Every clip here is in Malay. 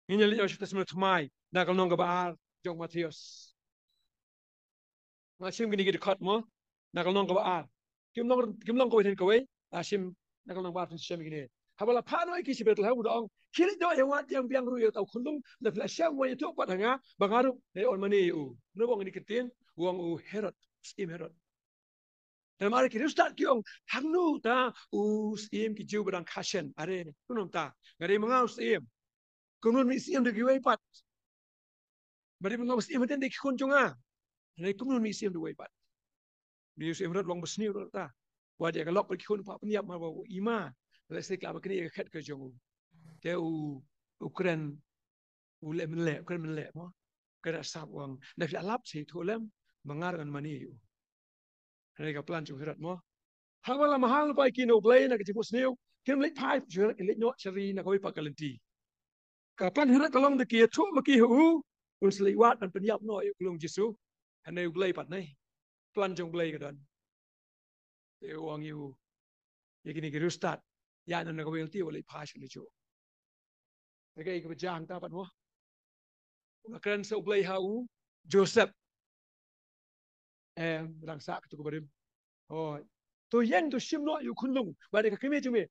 Ini lihat kita semua thmai nak kalau nong kabar jong Matius. Macam gini kita kat mo nak kalau nong kabar. Kim nong kau ini kau asim nak kalau nong kabar macam gini. Habala pano iki si betul hawu dong. Kiri do yang wat yang biang ru tau khulung na flasha mo itu pat hanga bangaru ne on mani u. No bong ini ketin uang u Herod skim Herod. Dan mari kita start kiong hangnu ta u skim ki jiu badang kashen are kunum ta ngari mangau skim. Kunun mi skim de giwai pat. Mari mangau skim ten de kun junga. Ngari kunun mi skim de giwai pat. Di skim Herod long besni ro ta. Wa dia kalok pergi kun pak peniap ma ima. Let's say kelapa kini ket ke jong. Dia Ukraine lek Ukraine melek mo. Kena sab wang. Dah alap sih tu lem mengar dengan mani. Mereka plan jong Herod mo. Hawala mahal pa kino play nak jepus new. Kim lek pai jong lek nyok ceri nak kau pak kalenti. Kapan Herod kalong de kia tu maki hu. Un seliwat dan peniap no kulung Jesu. Hanai play pat nai. Plan jong play ke dan. Dia wang you. Yakini kita start. Ya nan nak kau ti oleh pai sini jo. Mereka ikut berjang tapat mo. Akan seoblay hau Joseph rangsa ketu kebarim. Oh, tu yang tu simno yu kunlung. Bade kakime jume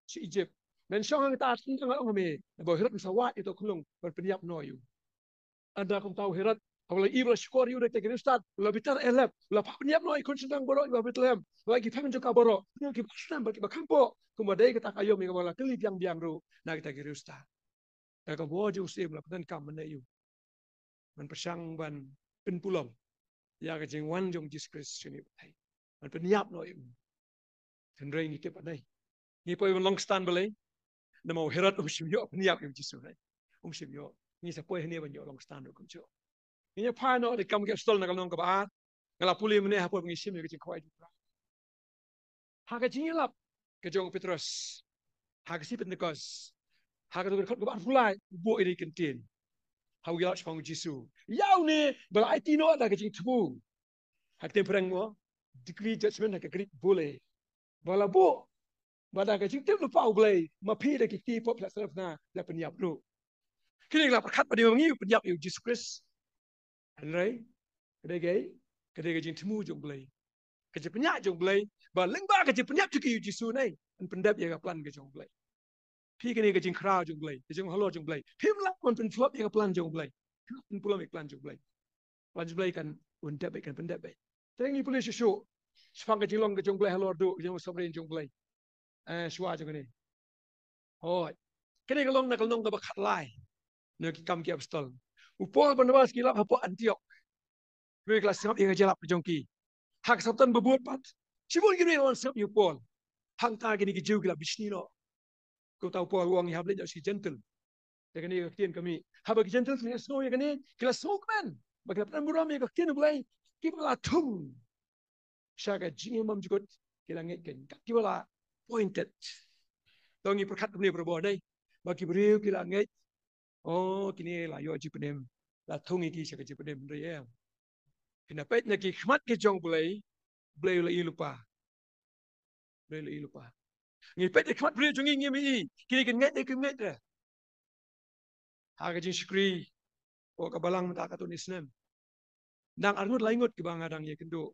si Egypt. Men syong ta tentang orang kami. Bahawa Herod sawat itu kunlung berpeniap no yu. Anda kau tahu Herod kalau ibra syukur yu dekat Kristus, lebih tar elap, lebih peniap no ikut sedang borok yu Bethlehem. Lagi pun juga borok. Kita pasang bagi bakampo. Kemudian kita kayu mengawal kelip yang biang nak kita Kristus. Dan kau bawa Joseph lakukan kamen yu. Man persang ban penpulang ya ke jeng wan jong Jesus Christ ni batai man peniap no im tendrai ni ke padai ni poi long stand balai na mau Herod simyo peniap im Jesus nai simyo ni sa poi ni ban yo long stand ko jo ni pa no de kam ke stol na kalong ka ba ngala puli mene ha poi ngi sim ke jeng kwai ha ka jing lap ke jong Petrus ha ka si Pentecost ha ka ko ba fulai bo iri kentin hau ya spang Jesu. Yau ni bela IT no ada kecing tebu. Hakte perang mo decree judgment hak krit boleh. Bala bu bada kecing tebu lupa boleh. Mapi dah kiti pop self na la peniap lu. Kini la perkat pada mengi peniap yu Jesus Christ. Anrai kedai kecing temu jong boleh. Kecing peniap jong boleh. Ba lengba kecing peniap juga yu Jesu nai. An pendap ya plan kecing boleh. Pi kini kecing crowd jong boleh. Kecing halo jong boleh. Pi melak man pen flop ya plan jong boleh. Pulang iklan juga. Plan juga kan undap kan pendap. Tapi ni polis show. Sepang ke jilong ke jong boleh halor do jong sobrin jong boleh. Suah jong ni. Oh, kini kalong nak kalong ke Khlieh. Nak kam ki apostol. Upol Barnabas kilap hapo Antiok. Kini kelas singap yang jalap ke jongki. Hak sabtan berbuat pat. Sibul kini orang singap upol. Hang ta kini ke jauh kilap bisni lo. Kau tahu Paul uang yang habis jadi gentle. Jadi ni ketian kami. Habis gentle ni snow yang ni kelas snow kan. Bagi apa buram yang ketian boleh kita tung. Syaga jingin mam juga kita ngitkan. Kita pointed. Tahu ni perkat ni berbuat day. Bagi beriu kita ngit. Oh kini lah yo jipenem. Lah tung ini syaga jipenem real. Kenapa nak khidmat ke jong boleh lupa. Boleh lupa. Ngi pet khidmat beriu jong ini mi. Kini kan ngit dah. Harga jing syukri. O kabalang mata katun Islam. Dang arnut laingut ke bang adang ye kendo.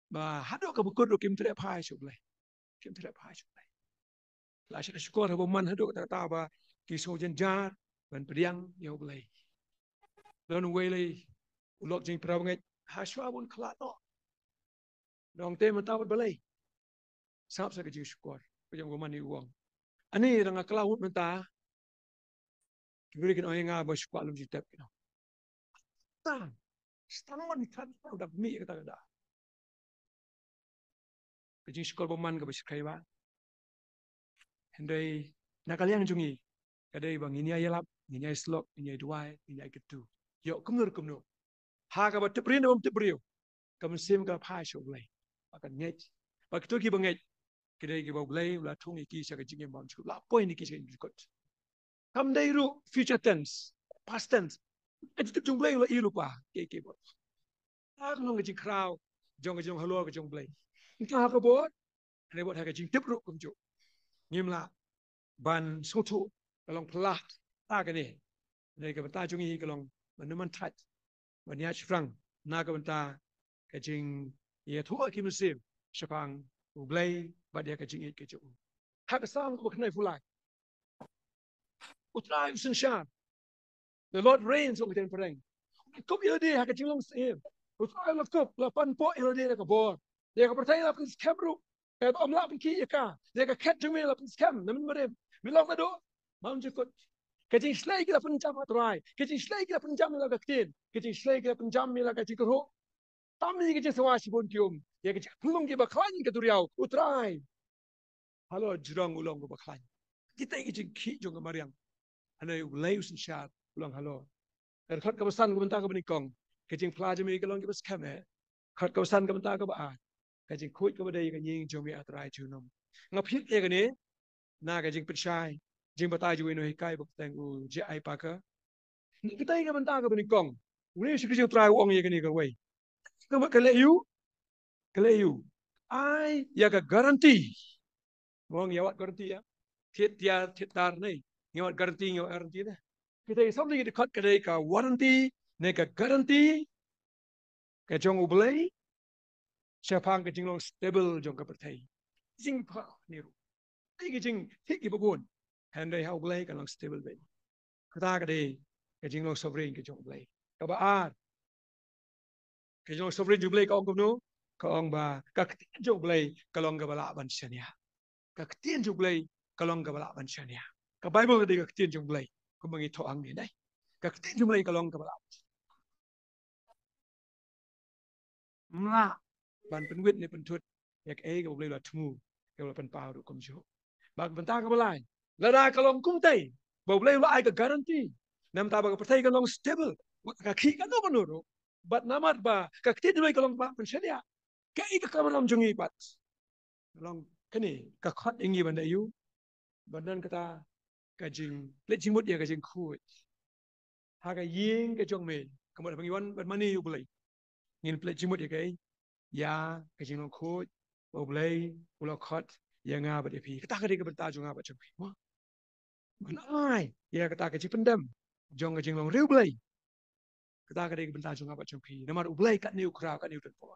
Ba hado ka bukod kim tere pai sublai. Kim tere pai sublai. La syukur habo man hado ta ta ba ki so jen jar ban priang yo blai. Don wele ulok jing praw ngai haswa bun klat no. Dong te mata balai. Sap sa ka jing syukur. Ko jang man ni uang. Ani ranga kelawut menta. Kiberikan orang yang abah syukur alam jitab kita. Tan, stanoan kan udah mi kata kata. Kejing syukur berman ke bersyukur ba. Hendai nak kalian jungi. Kadai bang ini ayalap, ini ay slok, ini ay duai, ini ay ketu. Yo kumnur. Ha ka bat tebrin om tebriu. Kam sim ka phai syuk lai. Akan ngej. Ba ketu ki bangej. Kadai ki ba blai la thung iki sa ka jing bam syuk. La point ni ki sa ikut. Kam dai ru future tense, past tense. Itu tu jumlah yang lupa, keke bot. Aku nong kecing crowd, jong halo ke jong blay. Entah apa bot, ada bot harga jing tebruk kumjuk. Ngimla ban soto, kalong pelah, ta cái này này cái ta chung ý cái lòng mà nó mình thật mà nhà frăng na cái ta cái trình ye thua kim sim shapang ublay và dia cái trình ý cái chỗ hak sam ko knai fulai utrai usin the Lord reigns over the pereng kop ilade hak cái long sim utrai la kop la pan po ilade la ka bor dia ka pertai la pis kamru ka om la pin ki ka dia ka ket tu me la pis kam nam mere milong na do mam je kot cái trình slay cái là phần trăm atrai cái trình slay cái là phần trăm là cái tiền cái trình slay cái là phần trăm là cái trình cơ Tami cái sewa si bontium, ya cái pelung cái baklan cái turiau, utrai. Halo jurang ulang cái baklan. Kita cái khi jong cái mariang, halo ulai usin syar, ulang halo. Khát cái basan cái benda cái benikong, cái pelajar mi cái long cái bas kame. Khát cái basan cái benda cái ba, cái khuit cái badai cái nying jong mi atrai junom. Ngapit cái ni, na cái percaya, batai juwe no hikai bak tengu je ai paka. Kita cái benda cái benikong, ulai sikit utrai uang cái ni cái way. Cái lệ Khlieh ai ya ka garanti mong yawat garanti ya thiệt tar này yawat garanti dah kita something kita kat kedai ka warranty ne ka garanti ka jong ublay siapang ka jinglong stable jong ka perthai jing pa ni ru ai ki jing thik ki bagun handai ha ublay ka long stable be kata ka dei ka jinglong sovereign ka jong ublay ka ba ar ka jong sovereign ublay ka ong kumno Kong ba kaktian juglay kalong gabala ban siya kaktian juglay kalong gabala ban siya ka Bible di kaktian juglay kung mangito ang ninay kaktian juglay kalong gabala nga ban penwit ni pentut yak e ka boleh la tmu ka boleh penpau du kum jo bag benta ka balai lara kalong kum tay boleh la ai ka garanti nam ta ba ka pertai kalong stable ka ki ka no banuro but namat ba kaktian juglay kalong ba ban siya cái kamar lam jungi pat long kani ka khot ingi banda yu bandan kata ka jing le jingmut dia ka jing khu ha ka ying ka jong me kamar bangi wan ban mani yu bulai ngin ple jingmut dia kai ya ka jing long khu bo bulai ulo khot ya nga ba de pi kata ka de ka banta junga ba chung pi ma ban ai ya kata ka jing pendam jong ka jing long riu bulai kata ka de ka banta junga ba chung pi namar bulai kat niu kra kat niu tan po